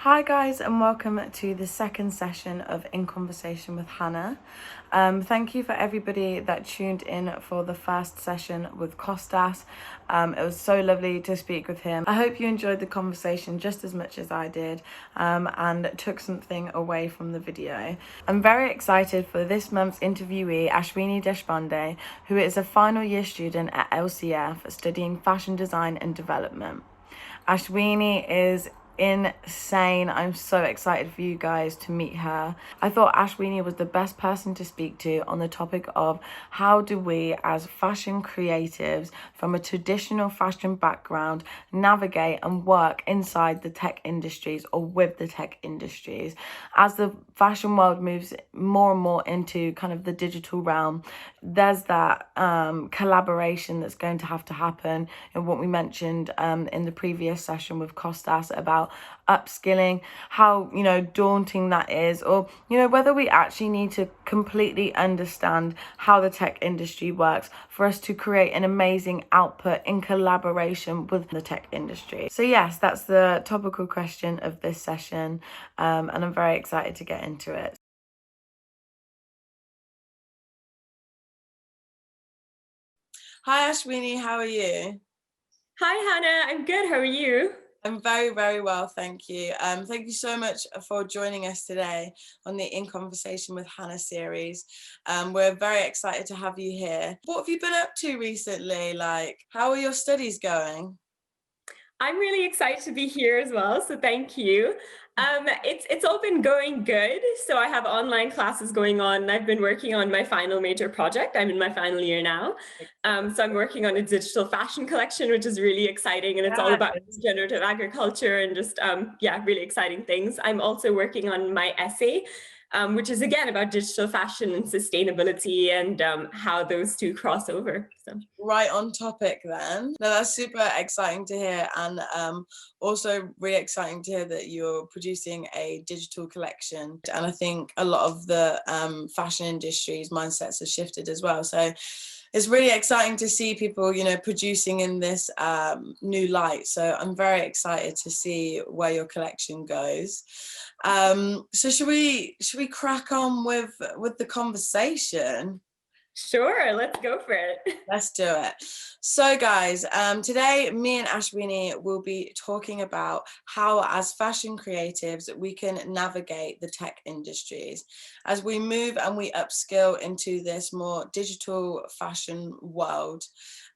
Hi guys, and welcome to the second session of In Conversation with Hannah. Thank you for everybody that tuned in for the first session with Kostas. It was so lovely to speak with him. I hope you enjoyed the conversation just as much as I did, and took something away from the video. I'm very excited for this month's interviewee, Ashwini Deshpande, who is a final year student at LCF studying fashion design and development. Ashwini is insane. I'm so excited for you guys to meet her. I thought Ashwini was the best person to speak to on the topic of how do we as fashion creatives from a traditional fashion background navigate and work inside the tech industries or with the tech industries. As the fashion world moves more and more into kind of the digital realm, there's that collaboration that's going to happen, and what we mentioned in the previous session with Kostas about upskilling, how daunting that is, or whether we actually need to completely understand how the tech industry works for us to create an amazing output in collaboration with the tech industry. So yes, that's the topical question of this session, and I'm very excited to get into it. Hi Ashwini, how are you? Hi, Hannah. I'm good. How are you? I'm very, very well, thank you. Thank you so much for joining us today on the In Conversation with Hannah series. We're very excited to have you here. What have you been up to recently? Like, how are your studies going? I'm really excited to be here as well, so thank you. It's all been going good. So I have online classes going on, and I've been working on my final major project. I'm in my final year now. So I'm working on a digital fashion collection, which is really exciting, and it's all about generative agriculture and just really exciting things. I'm also working on my essay, which is again about digital fashion and sustainability and how those two cross over. So. Right on topic then. No, that's super exciting to hear, and also really exciting to hear that you're producing a digital collection. And I think a lot of the fashion industry's mindsets have shifted as well. So it's really exciting to see people, producing in this new light. So I'm very excited to see where your collection goes. So should we crack on with the conversation? Sure, let's go for it. Let's do it. So guys, today me and Ashwini will be talking about how as fashion creatives we can navigate the tech industries as we move and we upskill into this more digital fashion world.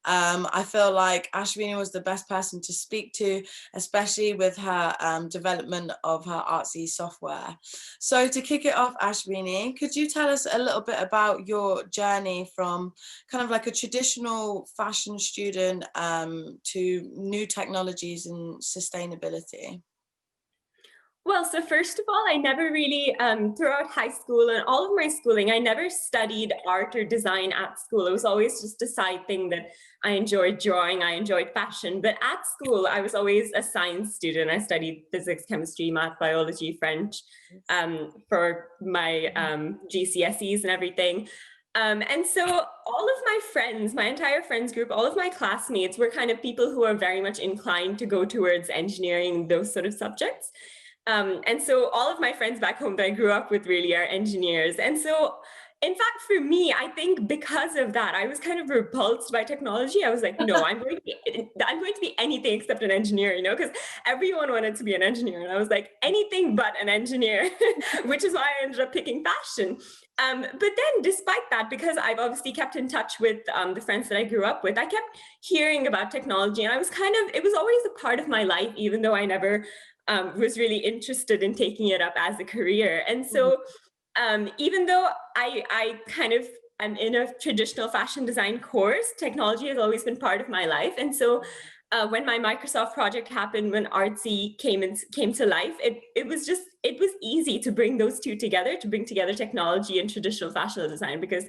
I feel like Ashwini was the best person to speak to, especially with her development of her artsy software. So to kick it off, Ashwini, could you tell us a little bit about your journey from kind of like a traditional fashion student to new technologies and sustainability? Well, so first of all, I never really, throughout high school and all of my schooling, I never studied art or design at school. It was always just a side thing that I enjoyed drawing, I enjoyed fashion. But at school, I was always a science student. I studied physics, chemistry, math, biology, French for my GCSEs and everything. And so all of my friends, my entire friends group, all of my classmates were kind of people who are very much inclined to go towards engineering, those sort of subjects. And so all of my friends back home that I grew up with really are engineers. And so, in fact, for me, I think because of that, I was kind of repulsed by technology. I was like, no, I'm going to be anything except an engineer, because everyone wanted to be an engineer. And I was like, anything but an engineer, which is why I ended up picking fashion. But then despite that, because I've obviously kept in touch with the friends that I grew up with, I kept hearing about technology, and I was it was always a part of my life, even though I never was really interested in taking it up as a career. And so even though I kind of am in a traditional fashion design course, technology has always been part of my life. And so when my Microsoft project happened, when Artsy came to life, it was easy to bring those two together, to bring together technology and traditional fashion design, because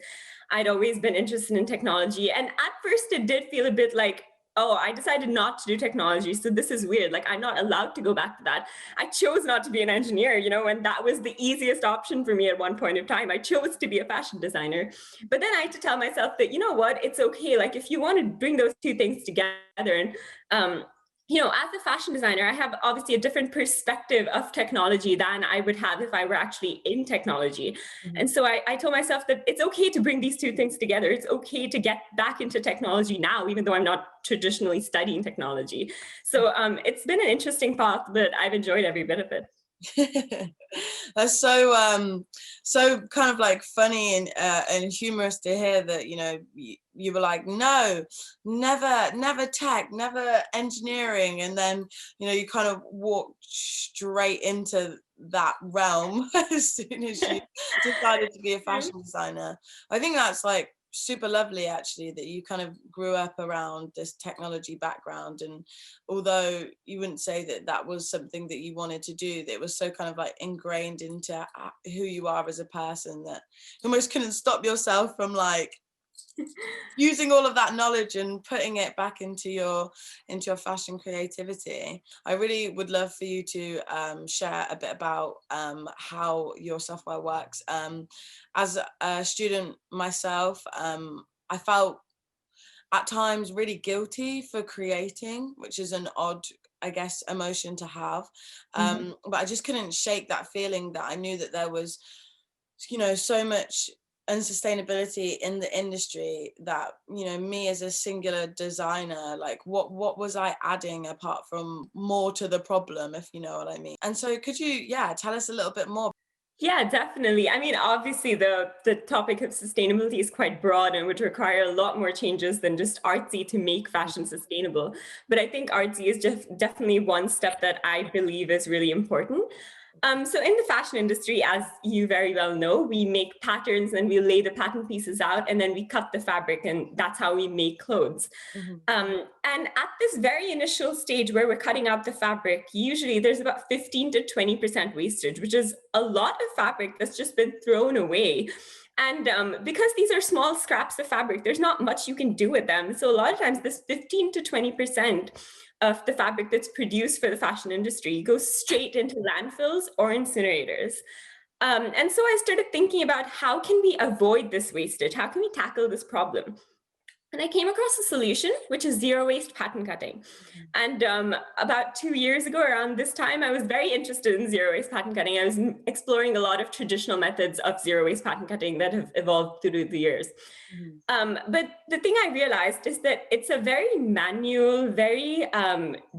I'd always been interested in technology. And at first it did feel a bit like, oh, I decided not to do technology, so this is weird. Like, I'm not allowed to go back to that. I chose not to be an engineer, and that was the easiest option for me at one point of time. I chose to be a fashion designer. But then I had to tell myself that, you know what, it's okay. Like, if you want to bring those two things together and as a fashion designer, I have obviously a different perspective of technology than I would have if I were actually in technology. And so I told myself that it's okay to bring these two things together. It's okay to get back into technology now, even though I'm not traditionally studying technology. So it's been an interesting path, but I've enjoyed every bit of it. That's so kind of like funny and humorous to hear that, you were like, no, never tech, never engineering, and then you kind of walked straight into that realm as soon as you decided to be a fashion designer. I think that's like super lovely, actually, that you kind of grew up around this technology background, and although you wouldn't say that that was something that you wanted to do, that it was so kind of like ingrained into who you are as a person that you almost couldn't stop yourself from like using all of that knowledge and putting it back into your fashion creativity. I really would love for you to share a bit about how your software works. As a student myself, I felt at times really guilty for creating, which is an odd, I guess, emotion to have. But I just couldn't shake that feeling that I knew that there was, so much unsustainability in the industry that, me as a singular designer, like what was I adding apart from more to the problem, if you know what I mean. And so could you, tell us a little bit more? Yeah, definitely. I mean, obviously, the topic of sustainability is quite broad and would require a lot more changes than just artsy to make fashion sustainable. But I think artsy is just definitely one step that I believe is really important. So in the fashion industry, as you very well know, we make patterns and we lay the pattern pieces out and then we cut the fabric, and that's how we make clothes. And at this very initial stage where we're cutting out the fabric, usually there's about 15 to 20% wastage, which is a lot of fabric that's just been thrown away. And because these are small scraps of fabric, there's not much you can do with them. So a lot of times this 15 to 20% of the fabric that's produced for the fashion industry goes straight into landfills or incinerators. And so I started thinking about how can we avoid this wastage? How can we tackle this problem? And I came across a solution, which is zero waste pattern cutting. And about 2 years ago, around this time, I was very interested in zero waste pattern cutting. I was exploring a lot of traditional methods of zero waste pattern cutting that have evolved through the years. But the thing I realized is that it's a very manual, very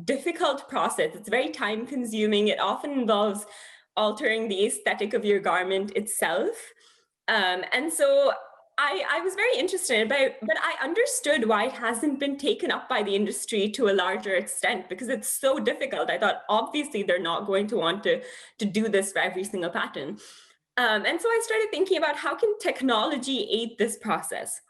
difficult process. It's very time consuming. It often involves altering the aesthetic of your garment itself. And so I was very interested but I understood why it hasn't been taken up by the industry to a larger extent, because it's so difficult. I thought, obviously, they're not going to want to do this for every single pattern. And so I started thinking about how can technology aid this process?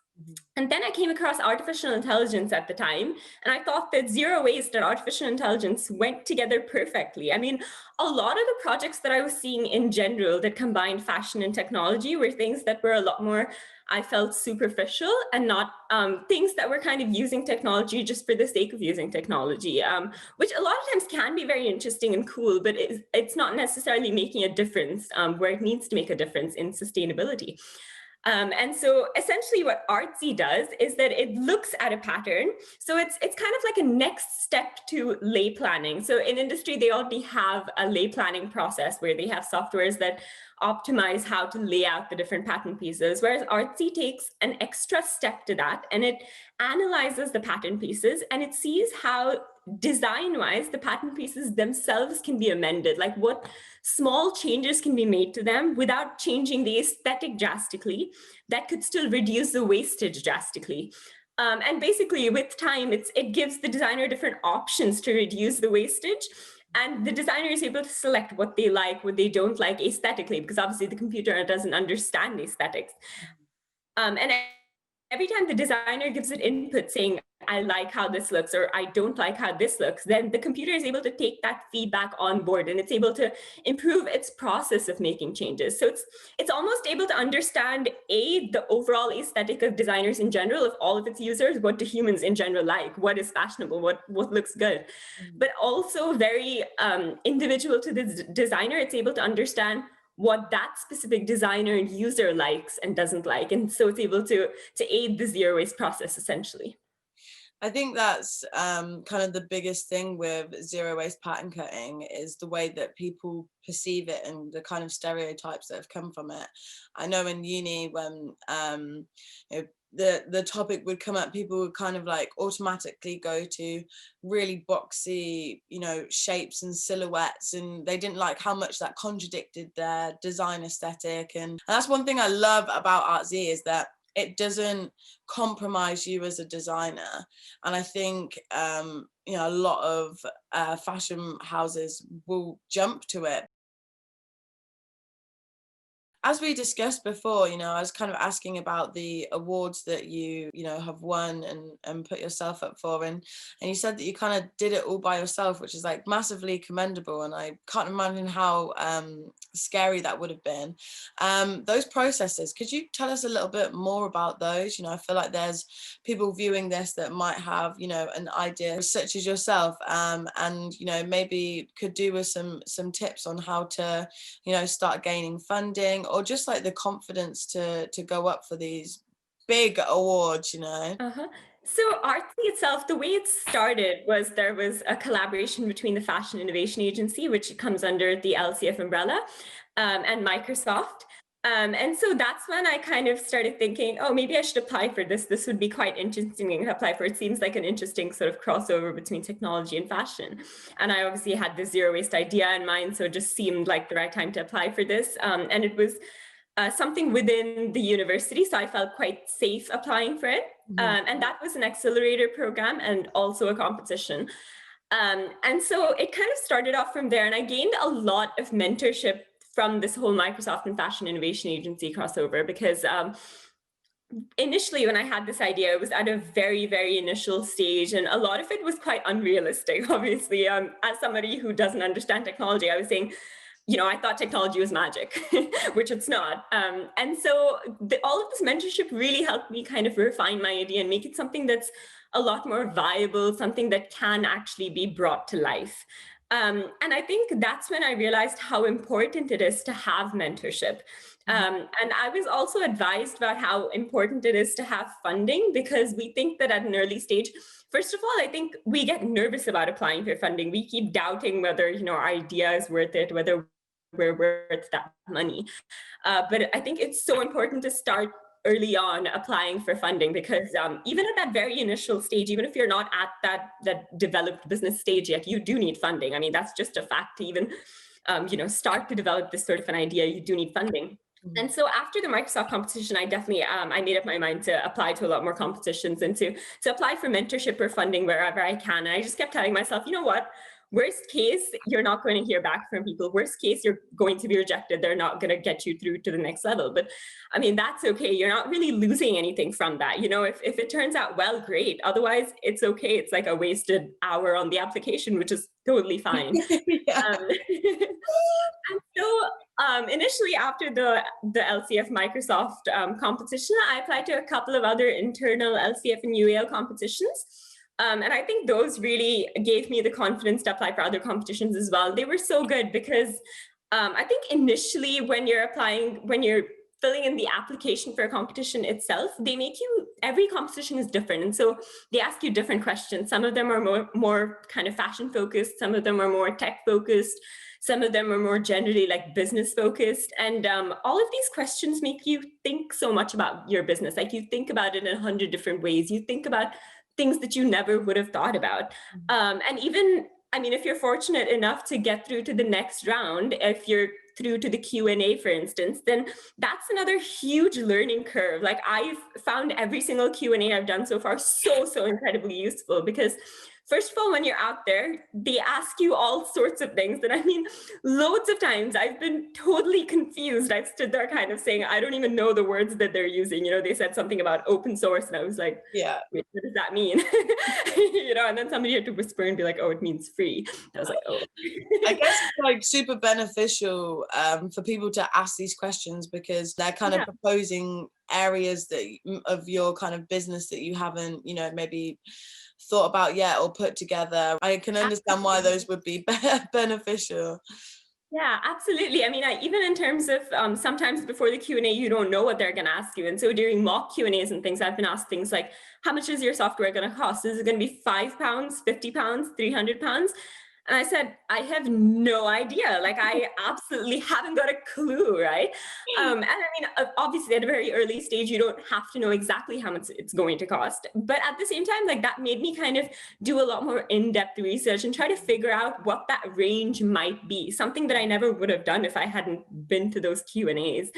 And then I came across artificial intelligence at the time, and I thought that zero waste and artificial intelligence went together perfectly. I mean, a lot of the projects that I was seeing in general that combined fashion and technology were things that were a lot more, I felt, superficial and not things that were kind of using technology just for the sake of using technology, which a lot of times can be very interesting and cool, but it's not necessarily making a difference where it needs to make a difference in sustainability. And so essentially what Artsy does is that it looks at a pattern. So it's kind of like a next step to lay planning. So in industry, they already have a lay planning process where they have softwares that optimize how to lay out the different pattern pieces, whereas Artsy takes an extra step to that, and it analyzes the pattern pieces and it sees how design-wise the pattern pieces themselves can be amended, like what small changes can be made to them without changing the aesthetic drastically that could still reduce the wastage drastically. And basically with time, it gives the designer different options to reduce the wastage. And the designer is able to select what they like, what they don't like aesthetically, because obviously the computer doesn't understand aesthetics. And every time the designer gives it input saying, I like how this looks, or I don't like how this looks, then the computer is able to take that feedback on board and it's able to improve its process of making changes. So it's almost able to understand the overall aesthetic of designers in general, of all of its users, what do humans in general like, what is fashionable, what looks good, but also very individual to the designer. It's able to understand what that specific designer and user likes and doesn't like. And so it's able to aid the zero waste process, essentially. I think that's kind of the biggest thing with zero waste pattern cutting is the way that people perceive it and the kind of stereotypes that have come from it. I know in uni when you know, the topic would come up, people would kind of like automatically go to really boxy, you know, shapes and silhouettes, and they didn't like how much that contradicted their design aesthetic. And that's one thing I love about ArtZ is that it doesn't compromise you as a designer. And I think you know, a lot of fashion houses will jump to it. As we discussed before, you know, I was kind of asking about the awards that you know, have won and put yourself up for. And you said that you kind of did it all by yourself, which is like massively commendable. And I can't imagine how scary that would have been. Those processes, could you tell us a little bit more about those? You know, I feel like there's people viewing this that might have, you know, an idea such as yourself, and, you know, maybe could do with some tips on how to, you know, start gaining funding, or just like the confidence to go up for these big awards, you know? So Artsy itself, the way it started was there was a collaboration between the Fashion Innovation Agency, which comes under the LCF umbrella, and Microsoft. And so that's when I kind of started thinking, oh, maybe I should apply for this. This would be quite interesting to apply for. It seems like an interesting sort of crossover between technology and fashion. And I obviously had the zero waste idea in mind, so it just seemed like the right time to apply for this. And it was something within the university, so I felt quite safe applying for it. And that was an accelerator program and also a competition. And so it kind of started off from there, and I gained a lot of mentorship from this whole Microsoft and Fashion Innovation Agency crossover, because initially when I had this idea, it was at a very, very initial stage, and a lot of it was quite unrealistic, obviously. As somebody who doesn't understand technology, I was saying, you know, I thought technology was magic, which it's not. And so all of this mentorship really helped me kind of refine my idea and make it something that's a lot more viable, something that can actually be brought to life. And I think that's when I realized how important it is to have mentorship. And I was also advised about how important it is to have funding, because we think that at an early stage, first of all, I think we get nervous about applying for funding. We keep doubting whether, you know, our idea is worth it, whether we're worth that money. But I think it's so important to start early on applying for funding, because even at that very initial stage, even if you're not at that developed business stage yet, you do need funding. I mean, that's just a fact. To even you know, start to develop this sort of an idea, you do need funding. And so after the Microsoft competition, I definitely I made up my mind to apply to a lot more competitions and to apply for mentorship or funding wherever I can. And I just kept telling myself, you know what? Worst case, you're not going to hear back from people. Worst case, you're going to be rejected. They're not going to get you through to the next level. But I mean, that's okay. You're not really losing anything from that. You know, if it turns out well, great. Otherwise, it's okay. It's like a wasted hour on the application, which is totally fine. And so initially, after the LCF Microsoft competition, I applied to a couple of other internal LCF and UAL competitions. And I think those really gave me the confidence to apply for other competitions as well. They were so good because I think initially when you're applying, when you're filling in the application for a competition itself, they make you, every competition is different. And so they ask you different questions. Some of them are more kind of fashion focused. Some of them are more tech focused. Some of them are more generally like business focused. And all of these questions make you think so much about your business. Like you think about it in 100 different ways. You think about things that you never would have thought about. And even, I mean, if you're fortunate enough to get through to the next round, if you're through to the Q&A, for instance, then that's another huge learning curve. Like I've found every single Q&A I've done so far so incredibly useful, because first of all, when you're out there, they ask you all sorts of things that, I mean, loads of times I've been totally confused. I've stood there kind of saying, I don't even know the words that they're using. You know, they said something about open source and I was like, yeah, wait, what does that mean? You know, and then somebody had to whisper and be like, oh, it means free. I was like, oh. I guess it's like super beneficial for people to ask these questions, because they're kind of proposing areas that of your kind of business that you haven't, you know, maybe thought about yet or put together. I can understand why those would be beneficial. Yeah, absolutely. I mean, even in terms of sometimes before the Q&A, you don't know what they're going to ask you. And so during mock Q&As and things, I've been asked things like, how much is your software going to cost? Is it going to be £5, £50, £300? And I said, I have no idea. Like, I absolutely haven't got a clue, right? And I mean, obviously, at a very early stage, you don't have to know exactly how much it's going to cost. But at the same time, like, that made me kind of do a lot more in-depth research and try to figure out what that range might be, something that I never would have done if I hadn't been to those Q&As.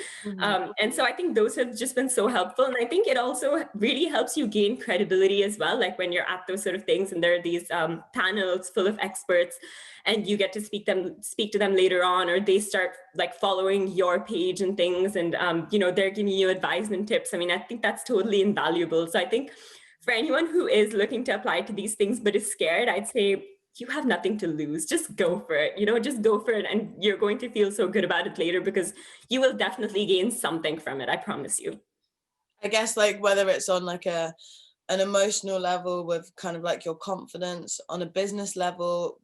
And so I think those have just been so helpful. And I think it also really helps you gain credibility as well, like when you're at those sort of things and there are these panels full of experts and you get to speak to them later on, or they start like following your page and things, and they're giving you advice and tips. I mean, I think that's totally invaluable. So I think for anyone who is looking to apply to these things but is scared, I'd say you have nothing to lose. Just go for it. Just go for it, and you're going to feel so good about it later because you will definitely gain something from it. I promise you. I guess like whether it's on like an emotional level with kind of like your confidence, on a business level,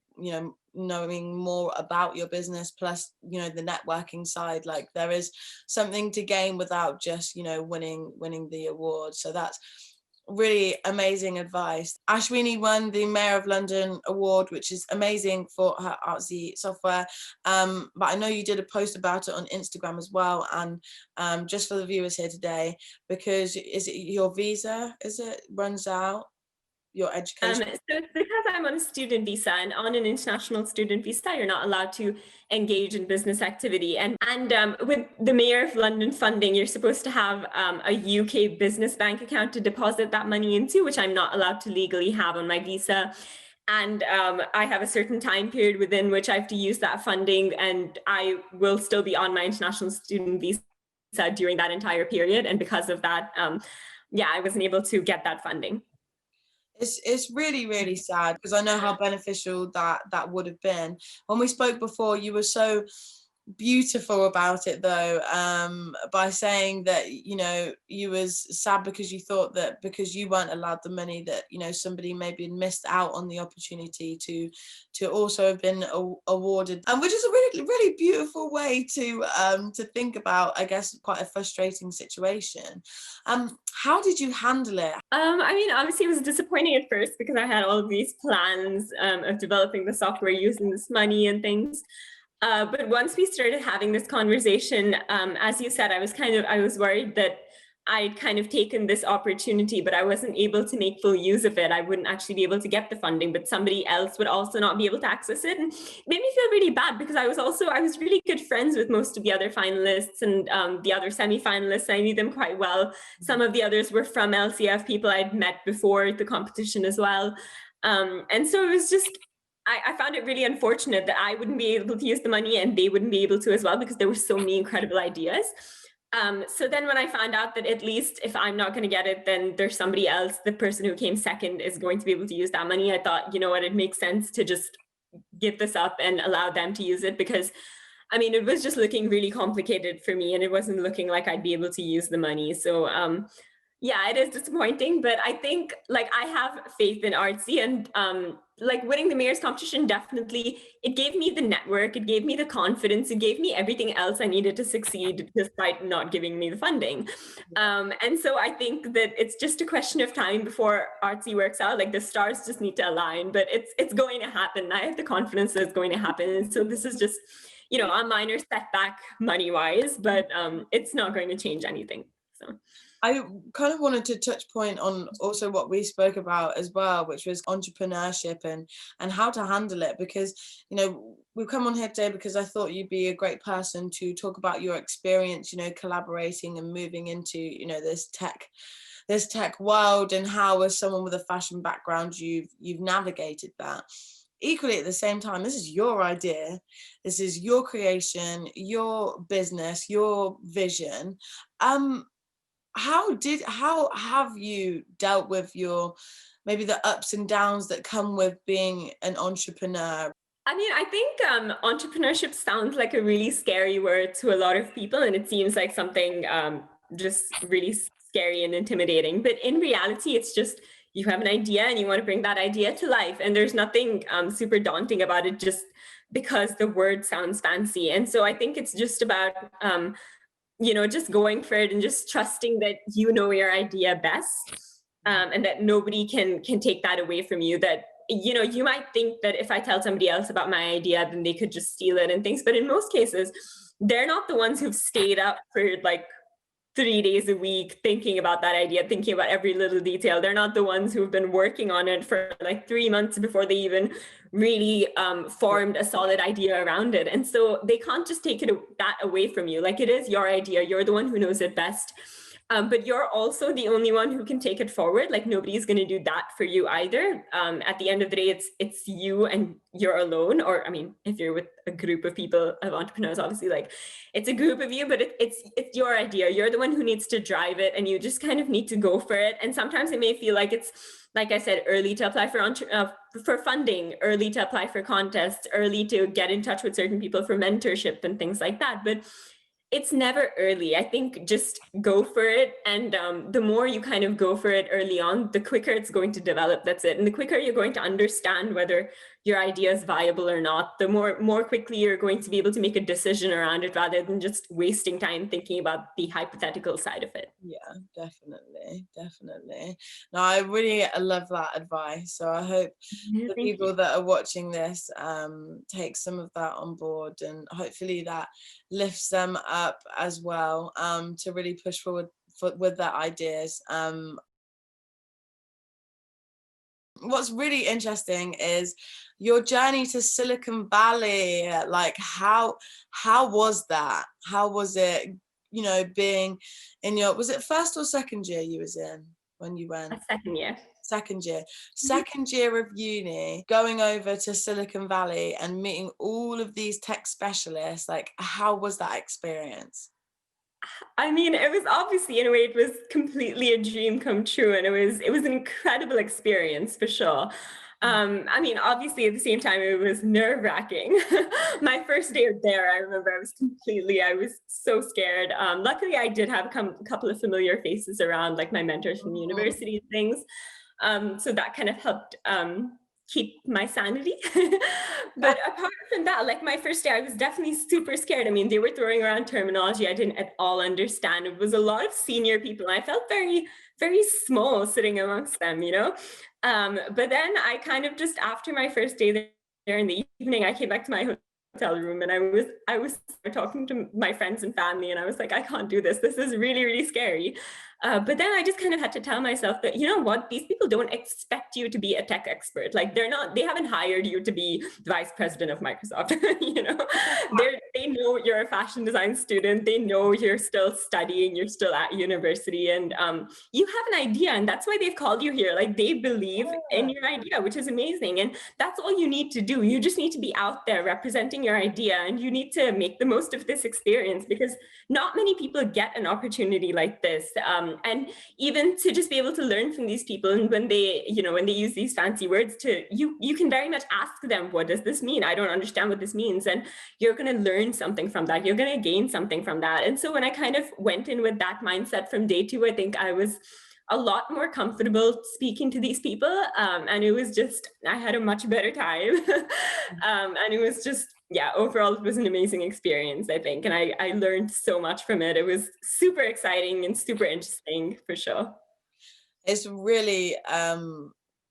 knowing more about your business, plus the networking side, like there is something to gain without just winning the award. So that's really amazing advice. Ashwini won the Mayor of London award, which is amazing for her artsy software. But I know you did a post about it on Instagram as well. And just for the viewers here today, because is it your visa? Is it runs out? Your education? So it's because I'm on a student visa, and on an international student visa, you're not allowed to engage in business activity. And with the Mayor of London funding, you're supposed to have a UK business bank account to deposit that money into, which I'm not allowed to legally have on my visa. And I have a certain time period within which I have to use that funding, and I will still be on my international student visa during that entire period. And because of that, I wasn't able to get that funding. It's really, really sad, because I know how beneficial that would have been. When we spoke before, you were so beautiful about it though, by saying that you was sad because you thought that because you weren't allowed the money, that somebody maybe missed out on the opportunity to also have been awarded, and which is a really, really beautiful way to think about, I guess, quite a frustrating situation. How did you handle it? I mean, obviously it was disappointing at first because I had all of these plans of developing the software using this money and things. But once we started having this conversation, as you said, I was worried that I'd kind of taken this opportunity, but I wasn't able to make full use of it. I wouldn't actually be able to get the funding, but somebody else would also not be able to access it. And it made me feel really bad because I was really good friends with most of the other finalists and the other semi-finalists. I knew them quite well. Some of the others were from LCF, people I'd met before the competition as well. And so it was just, I found it really unfortunate that I wouldn't be able to use the money and they wouldn't be able to as well, because there were so many incredible ideas. So then when I found out that at least if I'm not going to get it, then there's somebody else, the person who came second is going to be able to use that money, I thought, you know what, it makes sense to just give this up and allow them to use it, because I mean, it was just looking really complicated for me and it wasn't looking like I'd be able to use the money. So yeah, it is disappointing, but I think like I have faith in Artsy, and like winning the mayor's competition, definitely, it gave me the network, it gave me the confidence, it gave me everything else I needed to succeed despite not giving me the funding. And so I think that it's just a question of time before Artsy works out. Like the stars just need to align, but it's going to happen. I have the confidence that it's going to happen. And so this is just, a minor setback money-wise, but it's not going to change anything. So I kind of wanted to touch point on also what we spoke about as well, which was entrepreneurship and how to handle it, because we've come on here today because I thought you'd be a great person to talk about your experience, collaborating and moving into this tech world, and how, as someone with a fashion background, you've navigated that. Equally, at the same time, this is your idea, this is your creation, your business, your vision. How have you dealt with your, maybe the ups and downs that come with being an entrepreneur? I mean, I think entrepreneurship sounds like a really scary word to a lot of people, and it seems like something just really scary and intimidating. But in reality, it's just you have an idea and you want to bring that idea to life. And there's nothing super daunting about it just because the word sounds fancy. And so I think it's just about, just going for it and just trusting that you know your idea best, and that nobody can take that away from you. That, you might think that if I tell somebody else about my idea, then they could just steal it and things. But in most cases, they're not the ones who've stayed up for like 3 days a week thinking about that idea, thinking about every little detail. They're not the ones who've been working on it for like 3 months before they even really formed a solid idea around it. And so they can't just take that away from you. Like, it is your idea. You're the one who knows it best. But you're also the only one who can take it forward. Like, nobody's going to do that for you either. At the end of the day, it's you and you're alone. Or, I mean, if you're with a group of people, of entrepreneurs, obviously, like, it's a group of you, but it's your idea. You're the one who needs to drive it, and you just kind of need to go for it. And sometimes it may feel like it's, like I said, early to apply for funding, early to apply for contests, early to get in touch with certain people for mentorship and things like that. But it's never early. I think just go for it. And the more you kind of go for it early on, the quicker it's going to develop. That's it. And the quicker you're going to understand whether your idea is viable or not, the more quickly you're going to be able to make a decision around it, rather than just wasting time thinking about the hypothetical side of it. Yeah, definitely. No, I really love that advice. So I hope the people that are watching this take some of that on board, and hopefully that lifts them up as well, to really push forward with their ideas. What's really interesting is your journey to Silicon Valley. Like, how was that? How was it, being in was it first or second year you was in when you went? Second year. Second year of uni, going over to Silicon Valley and meeting all of these tech specialists. Like, how was that experience? I mean, it was obviously, in a way, it was completely a dream come true, and it was an incredible experience for sure. I mean, obviously, at the same time, it was nerve-wracking. My first day there, I remember I was so scared. Luckily, I did have a couple of familiar faces around, like my mentors from university and things. So that kind of helped keep my sanity. But apart from that, like, my first day, I was definitely super scared. I mean, they were throwing around terminology I didn't at all understand. It was a lot of senior people. I felt very, very small sitting amongst them, But then I kind of just, after my first day there in the evening, I came back to my hotel room, and I was talking to my friends and family, and I was like, I can't do this. This is really, really scary. But then I just kind of had to tell myself that, you know what, these people don't expect you to be a tech expert. Like, they haven't hired you to be the vice president of Microsoft. They know you're a fashion design student. They know you're still studying, you're still at university, and you have an idea, and that's why they've called you here. Like, they believe in your idea, which is amazing. And that's all you need to do. You just need to be out there representing your idea, and you need to make the most of this experience, because not many people get an opportunity like this. And even to just be able to learn from these people, and when they use these fancy words, you can very much ask them, what does this mean? I don't understand what this means. And you're going to learn something from that. You're going to gain something from that. And so when I kind of went in with that mindset from day 2, I think I was a lot more comfortable speaking to these people. And it was just, I had a much better time. And it was just, overall, it was an amazing experience, I think. And I learned so much from it. It was super exciting and super interesting, for sure. It's really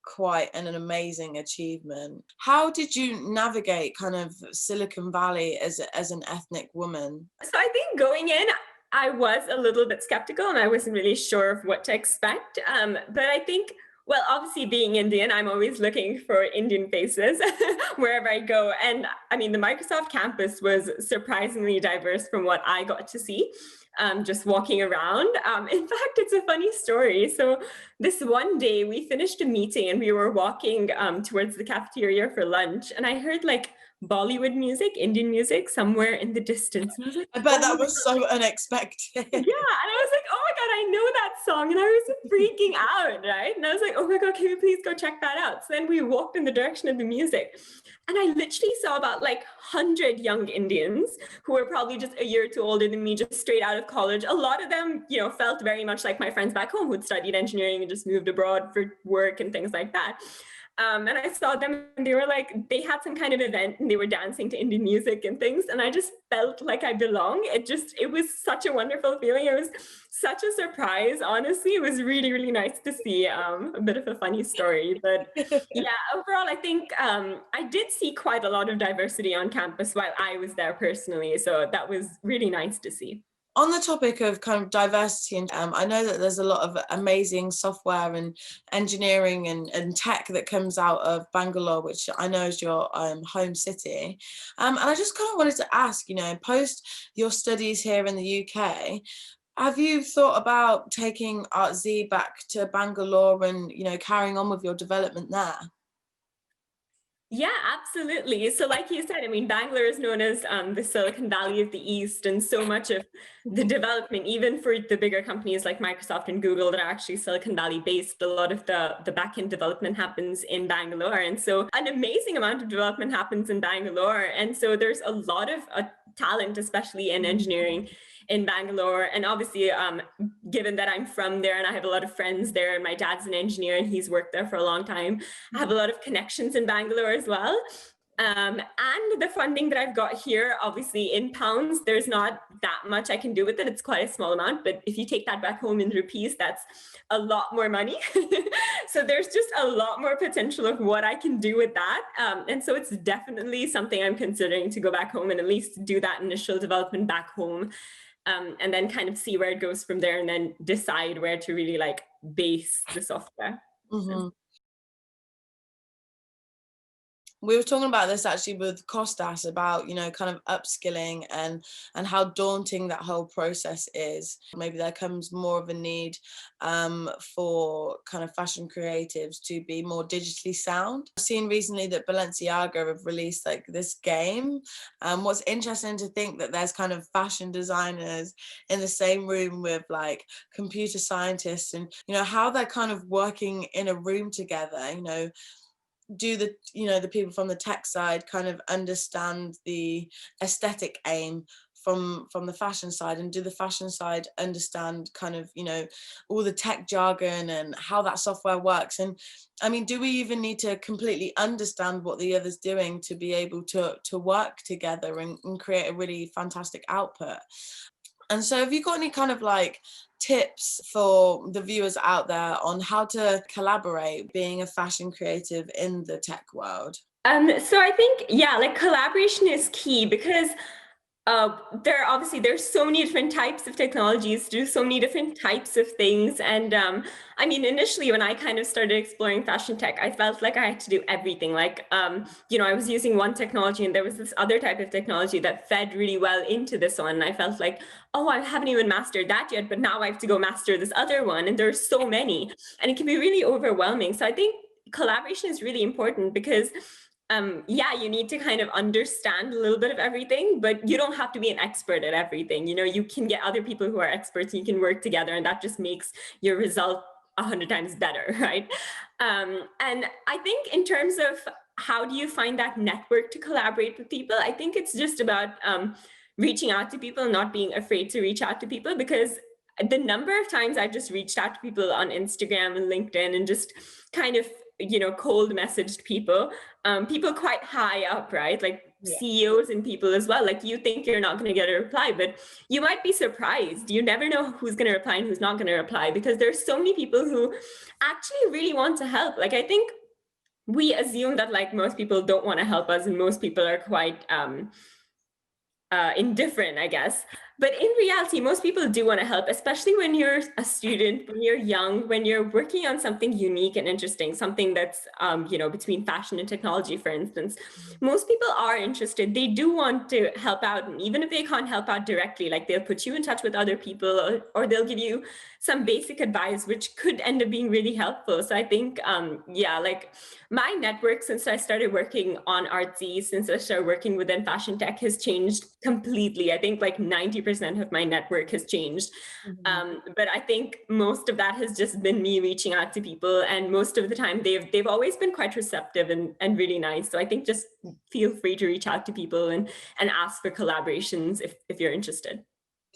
quite an amazing achievement. How did you navigate kind of Silicon Valley as an ethnic woman? So I think going in, I was a little bit skeptical, and I wasn't really sure of what to expect. But I think, well, obviously, being Indian, I'm always looking for Indian faces wherever I go. And I mean, the Microsoft campus was surprisingly diverse from what I got to see, just walking around. In fact, it's a funny story. So this one day we finished a meeting, and we were walking towards the cafeteria for lunch, and I heard like Bollywood music, Indian music, somewhere in the distance. And I was like, I bet that was so unexpected. Yeah, and I was like, oh my God, I know that song, and I was freaking out, right? And I was like, oh my God, can we please go check that out? So then we walked in the direction of the music, and I literally saw about like 100 young Indians who were probably just a year or two older than me, just straight out of college. A lot of them, you know, felt very much like my friends back home who'd studied engineering and just moved abroad for work and things like that. And I saw them, and they were like, they had some kind of event and they were dancing to Indian music and things. And I just felt like I belong. It was such a wonderful feeling. It was such a surprise, honestly. It was really, really nice to see. A bit of a funny story, but yeah, overall, I think I did see quite a lot of diversity on campus while I was there personally. So that was really nice to see. On the topic of kind of diversity, and I know that there's a lot of amazing software and engineering and tech that comes out of Bangalore, which I know is your home city. And I just kind of wanted to ask, you know, post your studies here in the UK, have you thought about taking ArtZ back to Bangalore and, you know, carrying on with your development there? Yeah, absolutely. So like you said, I mean, Bangalore is known as the Silicon Valley of the East, and so much of the development, even for the bigger companies like Microsoft and Google that are actually Silicon Valley based, a lot of the back-end development happens in Bangalore. And so an amazing amount of development happens in Bangalore. And so there's a lot of talent, especially in engineering in Bangalore. And obviously, given that I'm from there and I have a lot of friends there, and my dad's an engineer and he's worked there for a long time, I have a lot of connections in Bangalore as well. And the funding that I've got here, obviously in pounds, there's not that much I can do with it. It's quite a small amount, but if you take that back home in rupees, that's a lot more money. So there's just a lot more potential of what I can do with that. And so it's definitely something I'm considering, to go back home and at least do that initial development back home. And then kind of see where it goes from there, and then decide where to really like base the software. Mm-hmm. We were talking about this actually with Kostas about, you know, kind of upskilling and how daunting that whole process is. Maybe there comes more of a need for kind of fashion creatives to be more digitally sound. I've seen recently that Balenciaga have released like this game. What's interesting to think that there's kind of fashion designers in the same room with like computer scientists, and, you know, how they're kind of working in a room together, you know. Do the, you know, the people from the tech side kind of understand the aesthetic aim from the fashion side, and do the fashion side understand kind of, you know, all the tech jargon and how that software works? And I mean, do we even need to completely understand what the other's doing to be able to work together and create a really fantastic output? And so have you got any kind of like tips for the viewers out there on how to collaborate being a fashion creative in the tech world? So I think, yeah, like collaboration is key, because there's so many different types of technologies to do so many different types of things. And I mean, initially when I kind of started exploring fashion tech, I felt like I had to do everything. Like, you know, I was using one technology and there was this other type of technology that fed really well into this one. And I felt like, oh, I haven't even mastered that yet, but now I have to go master this other one. And there's so many, and it can be really overwhelming. So I think collaboration is really important, because yeah, you need to kind of understand a little bit of everything, but you don't have to be an expert at everything. You know, you can get other people who are experts and you can work together, and that just makes your result 100 times better, right? And I think in terms of how do you find that network to collaborate with people, I think it's just about reaching out to people, not being afraid to reach out to people, because the number of times I've just reached out to people on Instagram and LinkedIn and just kind of, you know, cold messaged people, people quite high up, right? Like CEOs and people as well. Like, you think you're not going to get a reply, but you might be surprised. You never know who's going to reply and who's not going to reply, because there's so many people who actually really want to help. Like, I think we assume that like most people don't want to help us, and most people are quite indifferent, I guess. But in reality, most people do want to help, especially when you're a student, when you're young, when you're working on something unique and interesting, something that's, you know, between fashion and technology, for instance. Most people are interested. They do want to help out. And even if they can't help out directly, like they'll put you in touch with other people, or they'll give you some basic advice, which could end up being really helpful. So I think, yeah, like my network, since I started working on ArtZ, since I started working within fashion tech, has changed completely. I think like 90% 90% of my network has changed. Mhm. But I think most of that has just been me reaching out to people, and most of the time they've always been quite receptive and really nice. So I think just feel free to reach out to people and ask for collaborations if you're interested.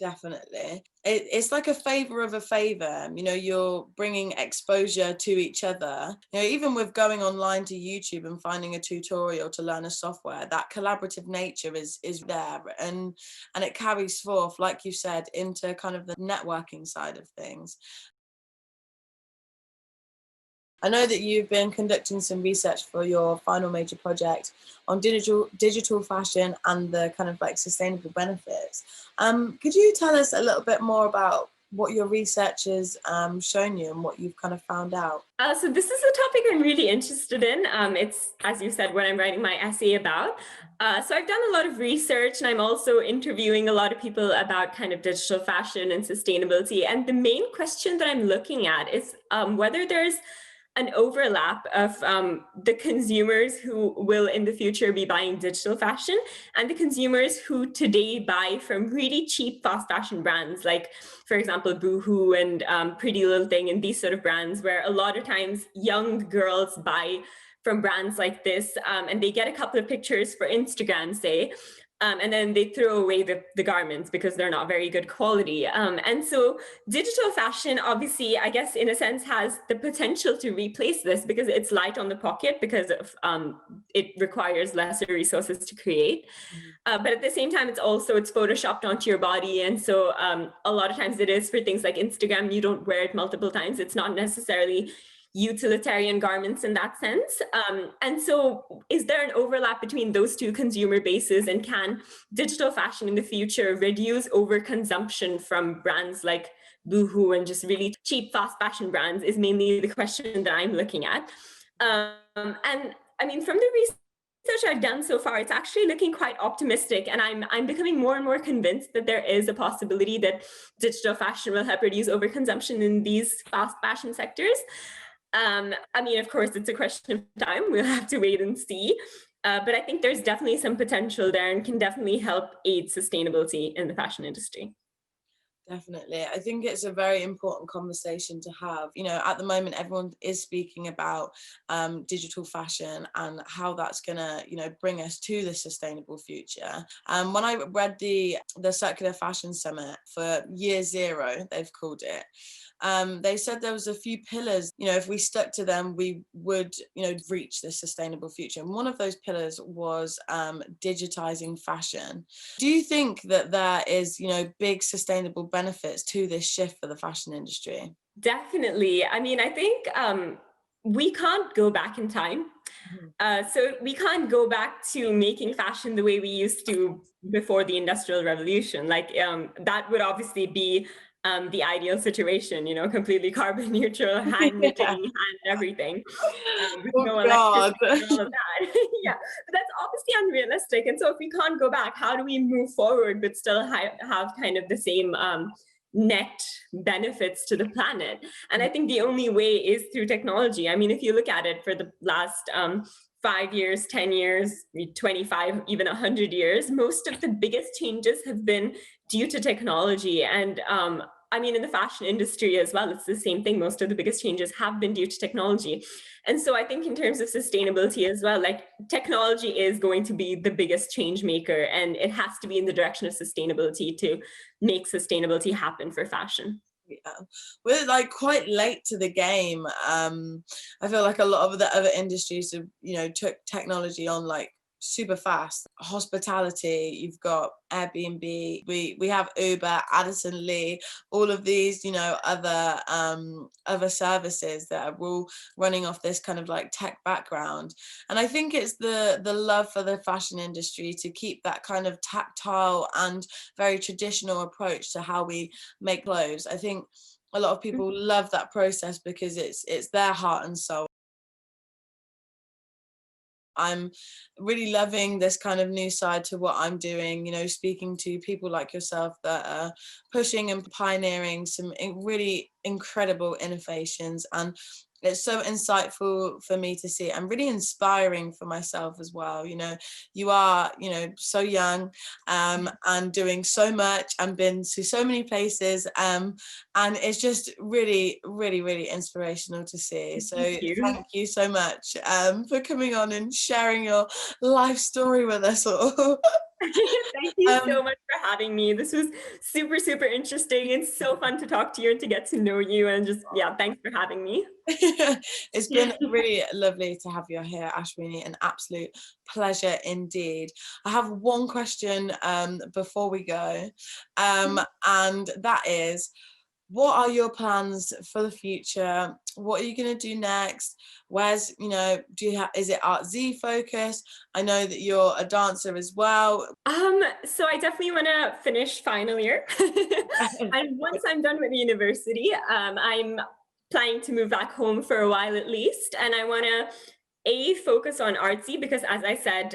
Definitely. It's like a favor of a favor. You know, you're bringing exposure to each other. You know, even with going online to YouTube and finding a tutorial to learn a software, that collaborative nature is there, and it carries forth, like you said, into kind of the networking side of things. I know that you've been conducting some research for your final major project on digital fashion and the kind of like sustainable benefits. Could you tell us a little bit more about what your research has shown you and what you've kind of found out? So this is a topic I'm really interested in. It's, as you said, what I'm writing my essay about. So I've done a lot of research, and I'm also interviewing a lot of people about kind of digital fashion and sustainability. And the main question that I'm looking at is whether there's an overlap of the consumers who will in the future be buying digital fashion and the consumers who today buy from really cheap fast fashion brands, like, for example, Boohoo and Pretty Little Thing and these sort of brands, where a lot of times young girls buy from brands like this, and they get a couple of pictures for Instagram, say, and then they throw away the garments because they're not very good quality. And so digital fashion, obviously, I guess, in a sense, has the potential to replace this because it's light on the pocket, because of it requires lesser resources to create. But at the same time, it's photoshopped onto your body. And so a lot of times it is for things like Instagram, you don't wear it multiple times. It's not necessarily utilitarian garments in that sense. And so is there an overlap between those two consumer bases, and can digital fashion in the future reduce overconsumption from brands like Boohoo and just really cheap fast fashion brands, is mainly the question that I'm looking at. And I mean, from the research I've done so far, it's actually looking quite optimistic, and I'm becoming more and more convinced that there is a possibility that digital fashion will help reduce overconsumption in these fast fashion sectors. I mean, of course, it's a question of time. We'll have to wait and see. But I think there's definitely some potential there and can definitely help aid sustainability in the fashion industry. Definitely. I think it's a very important conversation to have. You know, at the moment, everyone is speaking about digital fashion and how that's going to, you know, bring us to the sustainable future. When I read the Circular Fashion Summit for Year Zero, they've called it, they said there was a few pillars, you know, if we stuck to them, we would, you know, reach the sustainable future. And one of those pillars was digitizing fashion. Do you think that there is, you know, big sustainable benefits to this shift for the fashion industry? Definitely. I mean, I think we can't go back in time. Mhm. So we can't go back to making fashion the way we used to before the Industrial Revolution. Like that would obviously be the ideal situation, you know, completely carbon neutral, hand knitting, Yeah. hand everything, with Oh no God. electricity and all of that. Yeah, but that's obviously unrealistic. And so if we can't go back, how do we move forward but still have kind of the same net benefits to the planet? And I think the only way is through technology. I mean, if you look at it for the last 5 years, 10 years, 25, even 100 years, most of the biggest changes have been due to technology. And I mean, in the fashion industry as well, it's the same thing. Most of the biggest changes have been due to technology. And so I think in terms of sustainability as well, like technology is going to be the biggest change maker, and it has to be in the direction of sustainability to make sustainability happen for fashion. Yeah, we're like quite late to the game. I feel like a lot of the other industries have, you know, took technology on like super fast. Hospitality, you've got Airbnb, we have Uber, Addison Lee, all of these, you know, other services that are all running off this kind of like tech background. And I think it's the love for the fashion industry to keep that kind of tactile and very traditional approach to how we make clothes. I think a lot of people love that process because it's their heart and soul. I'm really loving this kind of new side to what I'm doing, you know, speaking to people like yourself that are pushing and pioneering some really incredible innovations. And it's so insightful for me to see and really inspiring for myself as well. You know, you are, you know, so young and doing so much and been to so many places, and it's just really, really, really inspirational to see. So thank you so much for coming on and sharing your life story with us all. Thank you so much for having me. This was super, super interesting and so fun to talk to you and to get to know you, and just, yeah, thanks for having me. It's been really lovely to have you here, Ashwini. An absolute pleasure indeed. I have one question before we go, and that is, what are your plans for the future? What are you going to do next? Where's, you know, is it Art Z focus? I know that you're a dancer as well. So I definitely want to finish final year. And once I'm done with university, I'm planning to move back home for a while at least. And I want to focus on artsy, because as I said,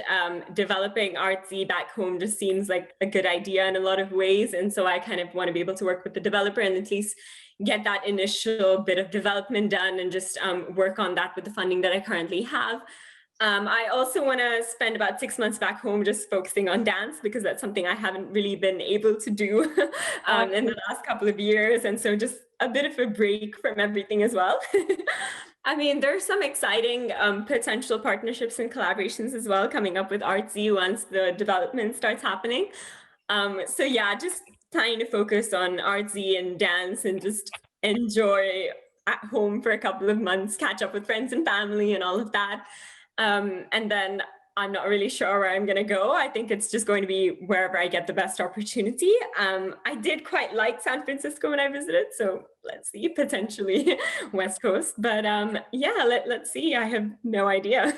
developing artsy back home just seems like a good idea in a lot of ways. And so I kind of want to be able to work with the developer and at least get that initial bit of development done and just work on that with the funding that I currently have. I also want to spend about 6 months back home just focusing on dance, because that's something I haven't really been able to do in the last couple of years. And so just a bit of a break from everything as well. I mean, there's some exciting potential partnerships and collaborations as well coming up with Artsy once the development starts happening. So yeah, just trying to focus on Artsy and dance and just enjoy at home for a couple of months, catch up with friends and family and all of that. And then I'm not really sure where I'm going to go. I think it's just going to be wherever I get the best opportunity. I did quite like San Francisco when I visited, so let's see, potentially West Coast. But yeah, let's see. I have no idea.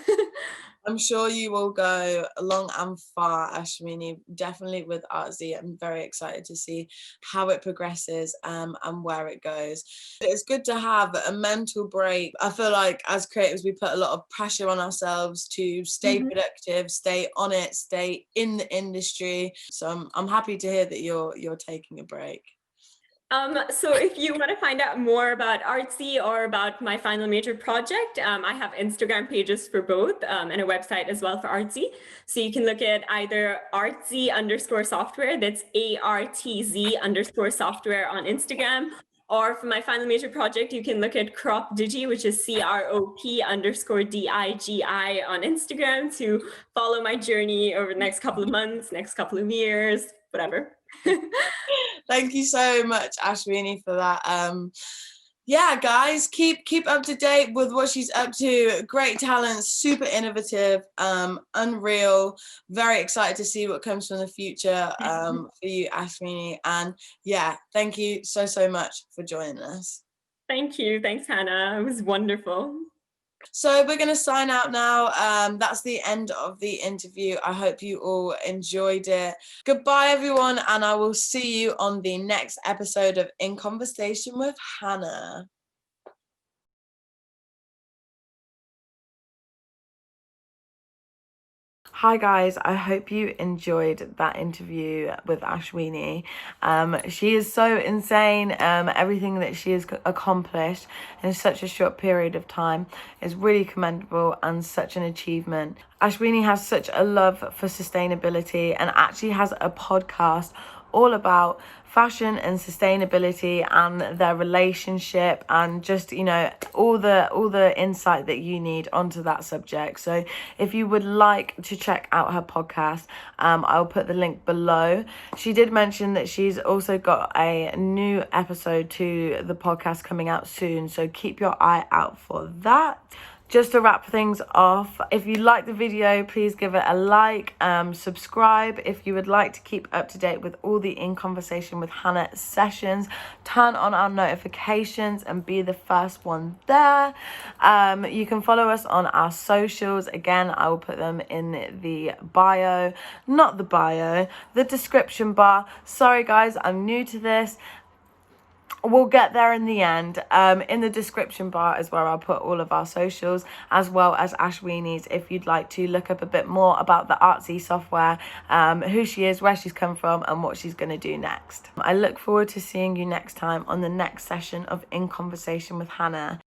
I'm sure you will go long and far, Ashwini, definitely with Artsy. I'm very excited to see how it progresses and where it goes. It's good to have a mental break. I feel like as creatives, we put a lot of pressure on ourselves to stay productive, stay on it, stay in the industry. So I'm happy to hear that you're taking a break. So if you want to find out more about Artsy or about my final major project, I have Instagram pages for both and a website as well for Artsy. So you can look at either artsy_software, that's ARTZ_software on Instagram, or for my final major project, you can look at Crop Digi, which is CROP_DIGI on Instagram, to follow my journey over the next couple of months, next couple of years, whatever. Thank you so much, Ashwini, for that. Yeah, guys, keep up to date with what she's up to. Great talent, super innovative, unreal. Very excited to see what comes from the future for you, Ashwini. And yeah, thank you so much for joining us. Thank you. Thanks, Hannah. It was wonderful. So we're going to sign out now. That's the end of the interview. I hope you all enjoyed it. Goodbye, everyone, and I will see you on the next episode of In Conversation with Hannah. Hi guys, I hope you enjoyed that interview with Ashwini. She is so insane. Everything that she has accomplished in such a short period of time is really commendable and such an achievement. Ashwini has such a love for sustainability and actually has a podcast all about fashion and sustainability and their relationship, and just, you know, all the insight that you need onto that subject. So if you would like to check out her podcast, I'll put the link below. She did mention that she's also got a new episode to the podcast coming out soon, so keep your eye out for that. Just to wrap things off, if you like the video, please give it a like, subscribe. If you would like to keep up to date with all the In Conversation with Hannah sessions, turn on our notifications and be the first one there. You can follow us on our socials. Again, I will put them in the bio, not the bio, the description bar. Sorry guys, I'm new to this. We'll get there in the end. In the description bar as well, I'll put all of our socials as well as Ashwini's, if you'd like to look up a bit more about the Artsy software, who she is, where she's come from, and what she's going to do next. I look forward to seeing you next time on the next session of In Conversation with Hannah.